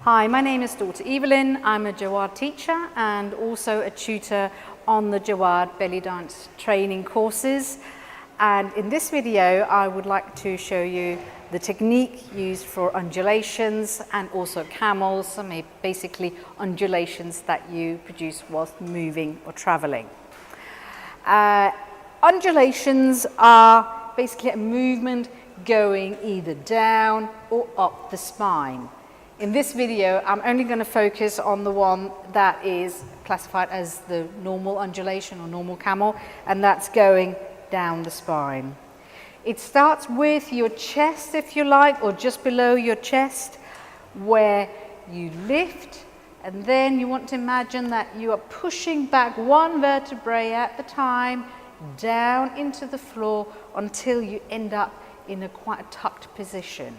Hi, my name is Dr. Evelyn. I'm a Jawad teacher and also a tutor on the Jawad belly dance training courses. And in this video, I would like to show you the technique used for undulations and also camels, basically undulations that you produce whilst moving or traveling. Undulations are basically a movement going either down or up the spine. In this video, I'm only going to focus on the one that is classified as the normal undulation or normal camel, and that's going down the spine. It starts with your chest, if you like, or just below your chest, where you lift, and then you want to imagine that you are pushing back one vertebrae at a time down into the floor until you end up in quite a tucked position.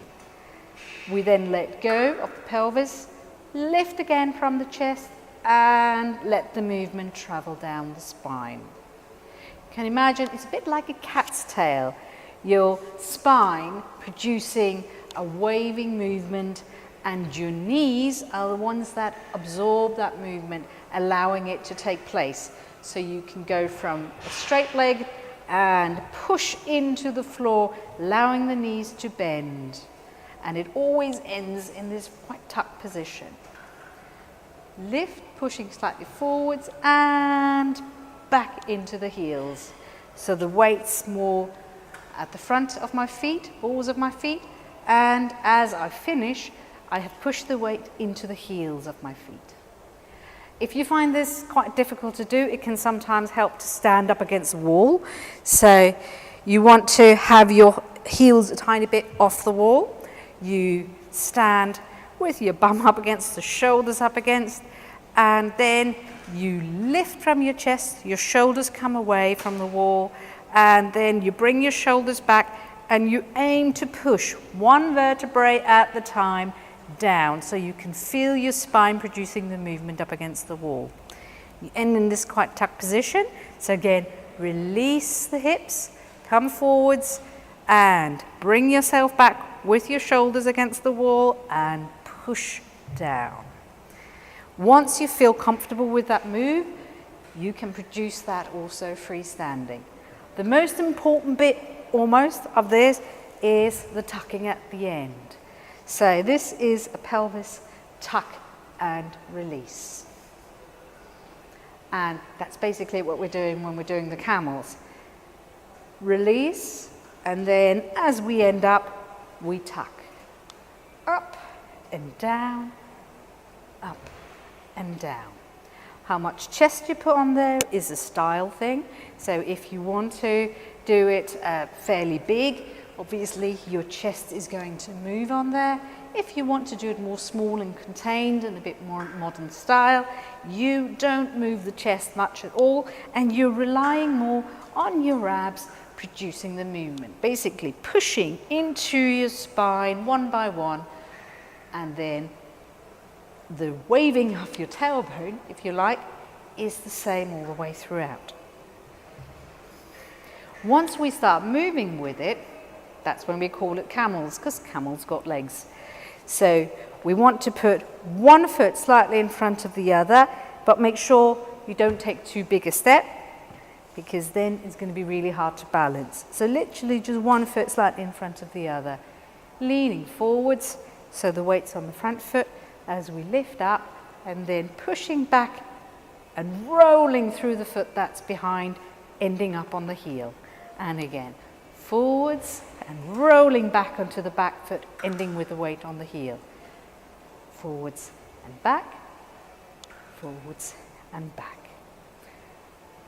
We then let go of the pelvis, lift again from the chest, and let the movement travel down the spine. You can imagine it's a bit like a cat's tail, your spine producing a waving movement, and your knees are the ones that absorb that movement, allowing it to take place. So you can go from a straight leg and push into the floor, allowing the knees to bend. And it always ends in this quite tucked position. Lift, pushing slightly forwards and back into the heels. So the weight's more at the front of my feet, balls of my feet, and as I finish, I have pushed the weight into the heels of my feet. If you find this quite difficult to do, it can sometimes help to stand up against a wall. So you want to have your heels a tiny bit off the wall. You stand with your bum up against, the shoulders up against, and then you lift from your chest, your shoulders come away from the wall, and then you bring your shoulders back and you aim to push one vertebrae at the time down so you can feel your spine producing the movement up against the wall. You end in this quite tucked position. So again, release the hips, come forwards and bring yourself back with your shoulders against the wall and push down. Once you feel comfortable with that move, you can produce that also freestanding. The most important bit almost of this is the tucking at the end. So this is a pelvis tuck and release. And that's basically what we're doing when we're doing the camels. Release, and then as we end up, we tuck. Up and down, up and down. How much chest you put on there is a style thing. So if you want to do it fairly big, obviously your chest is going to move on there. If you want to do it more small and contained and a bit more modern style, you don't move the chest much at all, and you're relying more on your abs producing the movement, basically pushing into your spine one by one, and then the waving of your tailbone, if you like, is the same all the way throughout. Once we start moving with it, that's when we call it camels, because camels got legs. So we want to put one foot slightly in front of the other, but make sure you don't take too big a step, because then it's going to be really hard to balance. So literally just one foot slightly in front of the other, leaning forwards, so the weight's on the front foot as we lift up, and then pushing back and rolling through the foot that's behind, ending up on the heel. And again, forwards and rolling back onto the back foot, ending with the weight on the heel. Forwards and back, forwards and back.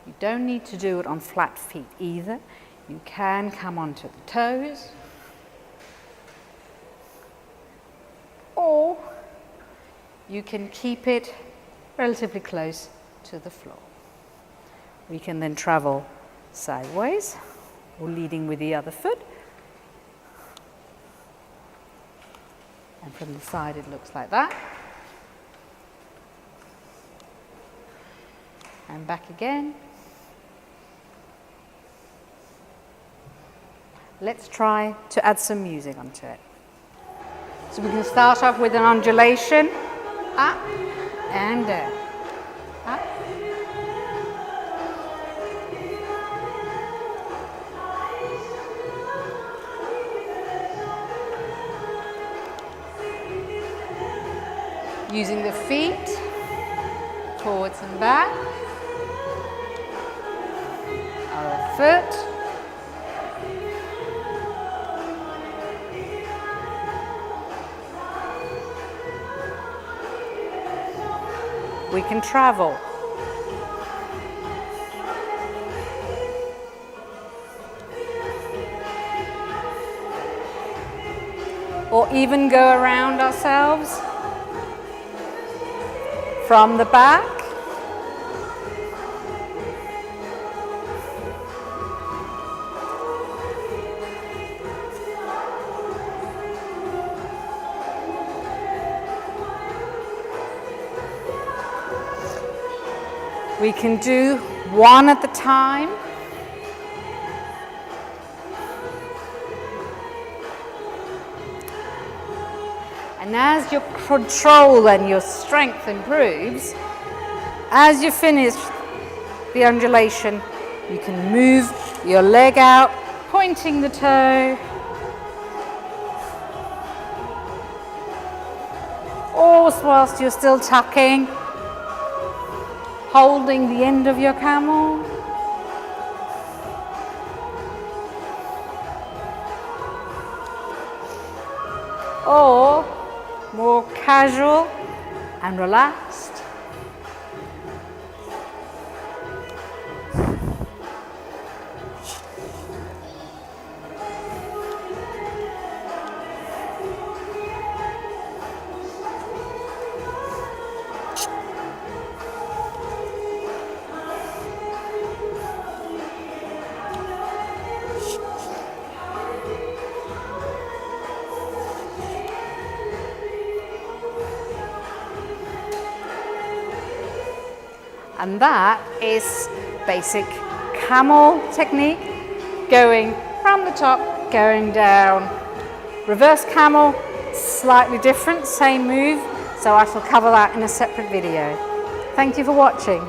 You don't need to do it on flat feet either. You can come onto the toes, or you can keep it relatively close to the floor. We can then travel sideways or leading with the other foot. And from the side it looks like that. And back again. Let's try to add some music onto it. So we can start off with an undulation. up and down, up. Using the feet, forwards and back, other foot. We can travel. Or even go around ourselves from the back. We can do one at a time. And as your control and your strength improves, as you finish the undulation, you can move your leg out, pointing the toe, or whilst you're still tucking, holding the end of your camel. Or more casual and relaxed. And that is basic camel technique, going from the top, going down. Reverse camel, slightly different, same move, so I shall cover that in a separate video. Thank you for watching.